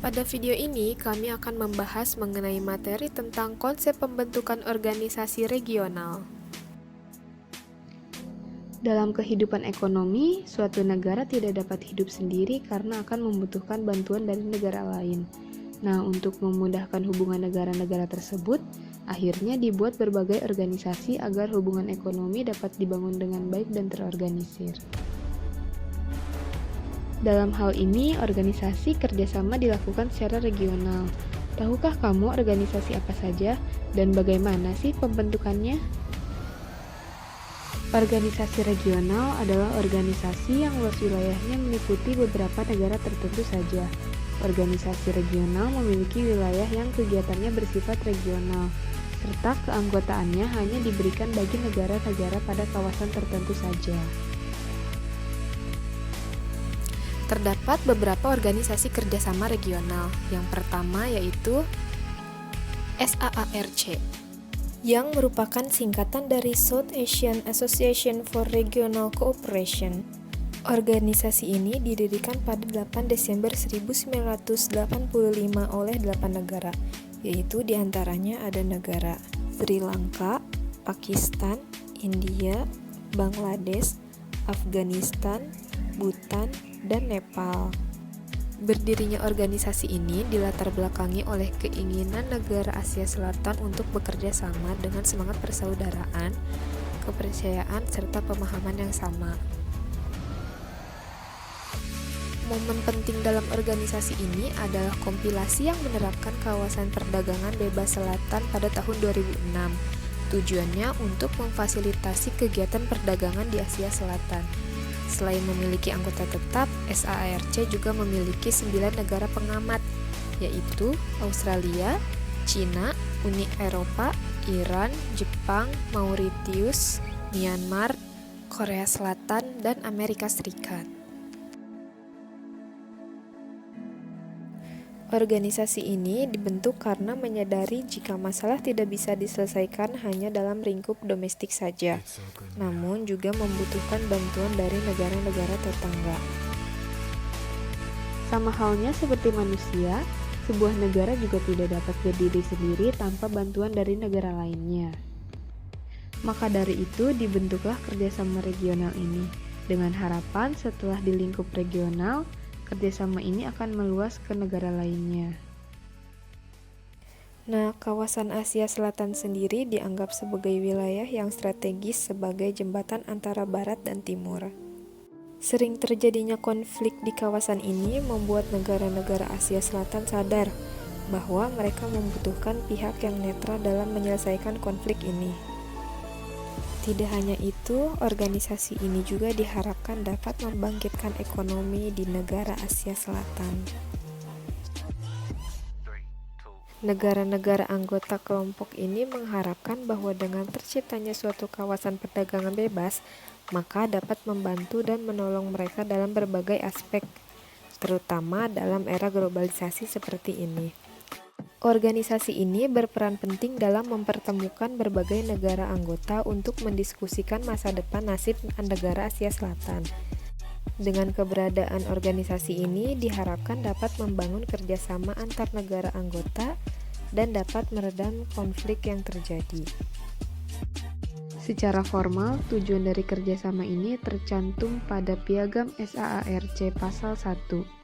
Pada video ini, kami akan membahas mengenai materi tentang konsep pembentukan organisasi regional. Dalam kehidupan ekonomi, suatu negara tidak dapat hidup sendiri karena akan membutuhkan bantuan dari negara lain. Nah, untuk memudahkan hubungan negara-negara tersebut, akhirnya dibuat berbagai organisasi agar hubungan ekonomi dapat dibangun dengan baik dan terorganisir. Dalam hal ini, organisasi kerjasama dilakukan secara regional. Tahukah kamu organisasi apa saja dan bagaimana sih pembentukannya? Organisasi regional adalah organisasi yang luas wilayahnya meliputi beberapa negara tertentu saja. Organisasi regional memiliki wilayah yang kegiatannya bersifat regional, serta keanggotaannya hanya diberikan bagi negara-negara pada kawasan tertentu saja. Terdapat beberapa organisasi kerjasama regional. Yang pertama yaitu SAARC, yang merupakan singkatan dari South Asian Association for Regional Cooperation. Organisasi ini didirikan pada 8 Desember 1985 oleh 8 negara, yaitu diantaranya ada negara Sri Lanka, Pakistan, India, Bangladesh, Afghanistan, Bhutan, dan Nepal. Berdirinya organisasi ini dilatar belakangi oleh keinginan negara Asia Selatan untuk bekerja sama dengan semangat persaudaraan, kepercayaan, serta pemahaman yang sama. Momen penting dalam organisasi ini adalah kompilasi yang menerapkan kawasan perdagangan bebas selatan pada tahun 2006. Tujuannya untuk memfasilitasi kegiatan perdagangan di Asia Selatan. Selain memiliki anggota tetap, SAARC juga memiliki 9 negara pengamat, yaitu Australia, Cina, Uni Eropa, Iran, Jepang, Mauritius, Myanmar, Korea Selatan, dan Amerika Serikat. Organisasi ini dibentuk karena menyadari jika masalah tidak bisa diselesaikan hanya dalam lingkup domestik saja, namun juga membutuhkan bantuan dari negara-negara tetangga. Sama halnya seperti manusia, sebuah negara juga tidak dapat berdiri sendiri tanpa bantuan dari negara lainnya. Maka dari itu dibentuklah kerjasama regional ini, dengan harapan setelah di lingkup regional, kerjasama ini akan meluas ke negara lainnya. Nah, kawasan Asia Selatan sendiri dianggap sebagai wilayah yang strategis sebagai jembatan antara Barat dan Timur. Sering terjadinya konflik di kawasan ini membuat negara-negara Asia Selatan sadar bahwa mereka membutuhkan pihak yang netral dalam menyelesaikan konflik ini. Tidak hanya itu, organisasi ini juga diharapkan dapat membangkitkan ekonomi di negara Asia Selatan. Negara-negara anggota kelompok ini mengharapkan bahwa dengan terciptanya suatu kawasan perdagangan bebas, maka dapat membantu dan menolong mereka dalam berbagai aspek, terutama dalam era globalisasi seperti ini. Organisasi ini berperan penting dalam mempertemukan berbagai negara anggota untuk mendiskusikan masa depan nasib negara Asia Selatan. Dengan keberadaan organisasi ini diharapkan dapat membangun kerjasama antar negara anggota dan dapat meredam konflik yang terjadi. Secara formal, tujuan dari kerjasama ini tercantum pada Piagam SAARC Pasal 1.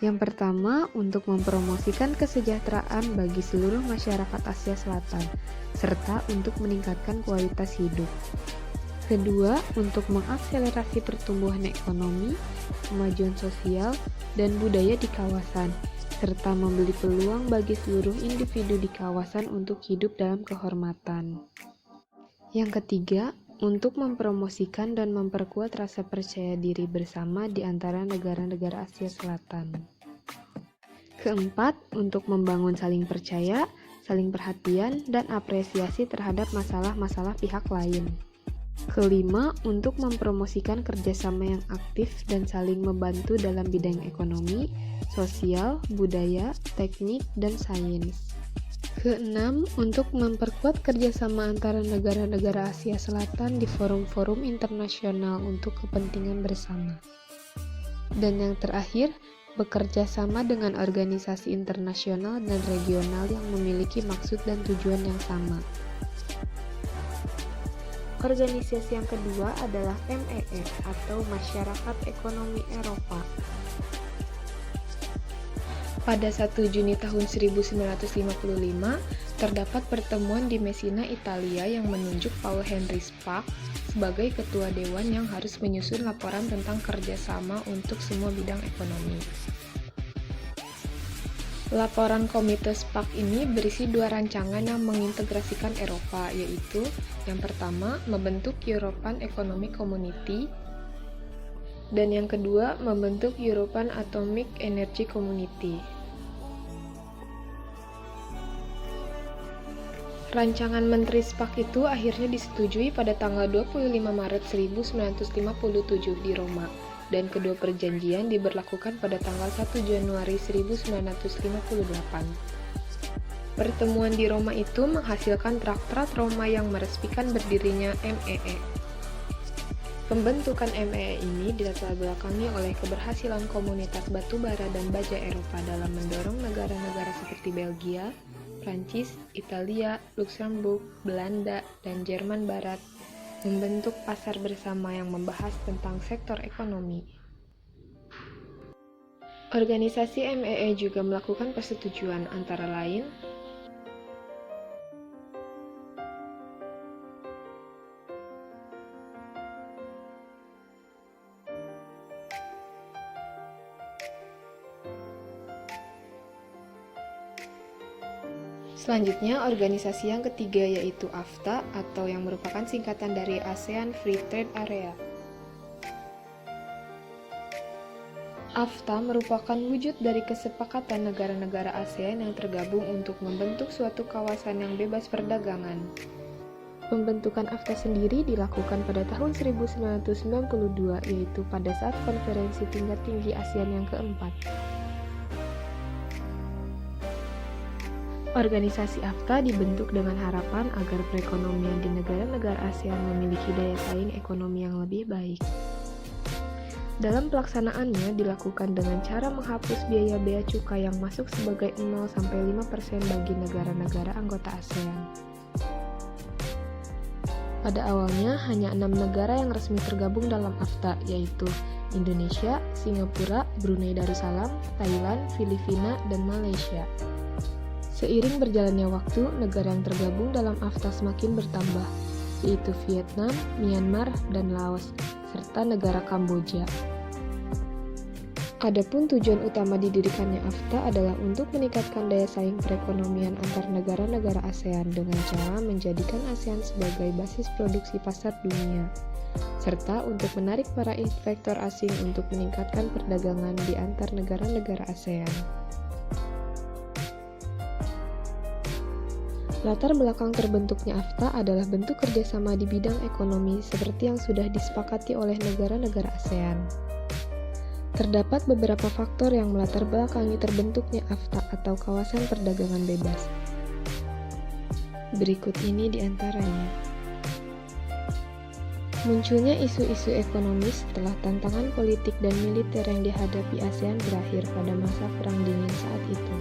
Yang pertama, untuk mempromosikan kesejahteraan bagi seluruh masyarakat Asia Selatan, serta untuk meningkatkan kualitas hidup. Kedua, untuk mengakselerasi pertumbuhan ekonomi, kemajuan sosial, dan budaya di kawasan, serta memberi peluang bagi seluruh individu di kawasan untuk hidup dalam kehormatan. Yang ketiga, untuk mempromosikan dan memperkuat rasa percaya diri bersama di antara negara-negara Asia Selatan. Keempat, untuk membangun saling percaya, saling perhatian, dan apresiasi terhadap masalah-masalah pihak lain. Kelima, untuk mempromosikan kerjasama yang aktif dan saling membantu dalam bidang ekonomi, sosial, budaya, teknik, dan sains. Keenam, untuk memperkuat kerjasama antara negara-negara Asia Selatan di forum-forum internasional untuk kepentingan bersama. Dan yang terakhir, bekerja sama dengan organisasi internasional dan regional yang memiliki maksud dan tujuan yang sama. Organisasi yang kedua adalah MEE atau Masyarakat Ekonomi Eropa. Pada 1 Juni tahun 1955, terdapat pertemuan di Messina, Italia yang menunjuk Paul Henri Spaak sebagai ketua dewan yang harus menyusun laporan tentang kerjasama untuk semua bidang ekonomi. Laporan Komite Spaak ini berisi 2 rancangan yang mengintegrasikan Eropa, yaitu yang pertama, membentuk European Economic Community, dan yang kedua, membentuk European Atomic Energy Community. Rancangan Menteri Spaak itu akhirnya disetujui pada tanggal 25 Maret 1957 di Roma, dan kedua perjanjian diberlakukan pada tanggal 1 Januari 1958. Pertemuan di Roma itu menghasilkan Traktat Roma yang meresmikan berdirinya MEE. Pembentukan MEE ini dilatar belakangi oleh keberhasilan komunitas batubara dan baja Eropa dalam mendorong negara-negara seperti Belgia, Prancis, Italia, Luksemburg, Belanda, dan Jerman Barat membentuk pasar bersama yang membahas tentang sektor ekonomi. Organisasi MEE juga melakukan persetujuan antara lain Selanjutnya, organisasi yang ketiga yaitu AFTA atau yang merupakan singkatan dari ASEAN Free Trade Area. AFTA merupakan wujud dari kesepakatan negara-negara ASEAN yang tergabung untuk membentuk suatu kawasan yang bebas perdagangan. Pembentukan AFTA sendiri dilakukan pada tahun 1992, yaitu pada saat konferensi tingkat tinggi ASEAN yang keempat. Organisasi AFTA dibentuk dengan harapan agar perekonomian di negara-negara ASEAN memiliki daya saing ekonomi yang lebih baik. Dalam pelaksanaannya dilakukan dengan cara menghapus biaya bea cukai yang masuk sebagai 0-5% bagi negara-negara anggota ASEAN. Pada awalnya hanya 6 negara yang resmi tergabung dalam AFTA, yaitu Indonesia, Singapura, Brunei Darussalam, Thailand, Filipina, dan Malaysia. Seiring berjalannya waktu, negara yang tergabung dalam AFTA semakin bertambah, yaitu Vietnam, Myanmar, dan Laos, serta negara Kamboja. Adapun tujuan utama didirikannya AFTA adalah untuk meningkatkan daya saing perekonomian antar negara-negara ASEAN dengan cara menjadikan ASEAN sebagai basis produksi pasar dunia, serta untuk menarik para investor asing untuk meningkatkan perdagangan di antar negara-negara ASEAN. Latar belakang terbentuknya AFTA adalah bentuk kerjasama di bidang ekonomi seperti yang sudah disepakati oleh negara-negara ASEAN. Terdapat beberapa faktor yang melatar belakangi terbentuknya AFTA atau kawasan perdagangan bebas. Berikut ini diantaranya. Munculnya isu-isu ekonomis setelah tantangan politik dan militer yang dihadapi ASEAN berakhir pada masa Perang Dingin saat itu.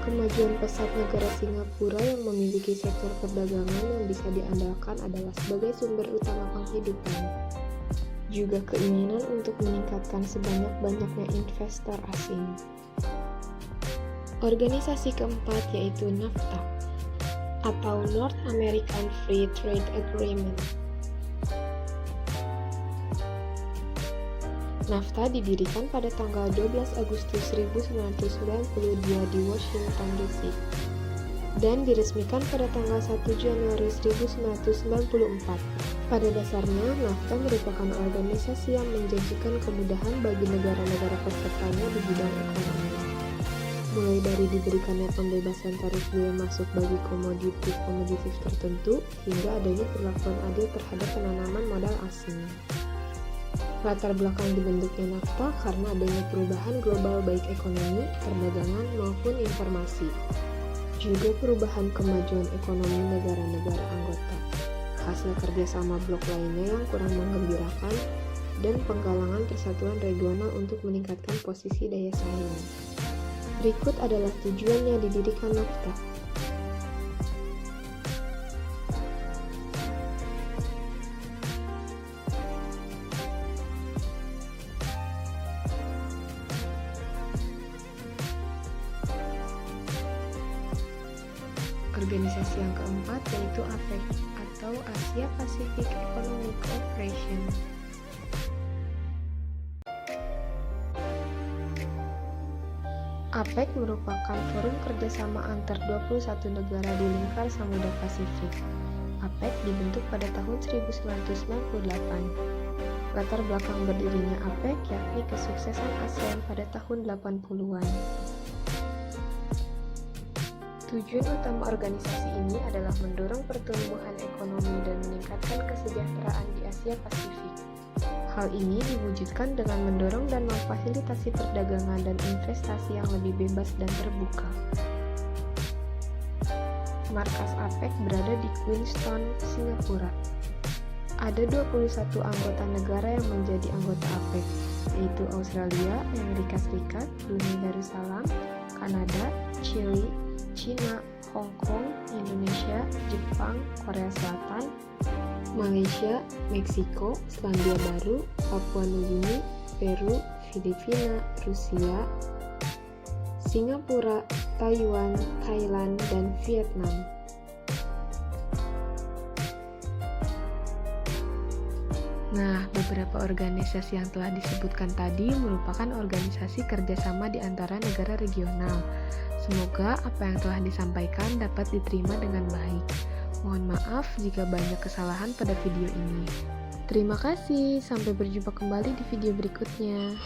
Kemajuan pesat negara Singapura yang memiliki sektor perdagangan yang bisa diandalkan adalah sebagai sumber utama penghidupan. Juga keinginan untuk meningkatkan sebanyak-banyaknya investor asing. Organisasi keempat yaitu NAFTA atau North American Free Trade Agreement. NAFTA didirikan pada tanggal 12 Agustus 1992 di Washington DC dan diresmikan pada tanggal 1 Januari 1994. Pada dasarnya, NAFTA merupakan organisasi yang menjanjikan kemudahan bagi negara-negara pesertanya di bidang ekonomi. Mulai dari diberikannya pembebasan tarif bea masuk bagi komoditif tertentu, hingga adanya perlakuan adil terhadap penanaman modal asing. Latar belakang dibentuknya NAFTA karena adanya perubahan global baik ekonomi, perdagangan, maupun informasi. Juga perubahan kemajuan ekonomi negara-negara anggota. Hasil kerjasama blok lainnya yang kurang menggembirakan, dan penggalangan persatuan regional untuk meningkatkan posisi daya saing. Berikut adalah tujuannya didirikan NAFTA. Organisasi yang keempat yaitu APEC atau Asia Pacific Economic Cooperation. APEC merupakan forum kerjasama antar 21 negara di lingkar Samudra Pasifik. APEC dibentuk pada tahun 1998. Latar belakang berdirinya APEC yakni kesuksesan ASEAN pada tahun 80-an. Tujuan utama organisasi ini adalah mendorong pertumbuhan ekonomi dan meningkatkan kesejahteraan di Asia Pasifik. Hal ini diwujudkan dengan mendorong dan memfasilitasi perdagangan dan investasi yang lebih bebas dan terbuka. Markas APEC berada di Queenstown, Singapura. Ada 21 anggota negara yang menjadi anggota APEC, yaitu Australia, Amerika Serikat, Brunei Darussalam, Kanada, Chili, Cina, Hong Kong, Indonesia, Jepang, Korea Selatan, Malaysia, Meksiko, Selandia Baru, Papua Nugini, Peru, Filipina, Rusia, Singapura, Taiwan, Thailand, dan Vietnam. Nah, beberapa organisasi yang telah disebutkan tadi merupakan organisasi kerjasama di antara negara regional. Semoga apa yang telah disampaikan dapat diterima dengan baik. Mohon maaf jika banyak kesalahan pada video ini. Terima kasih, sampai berjumpa kembali di video berikutnya.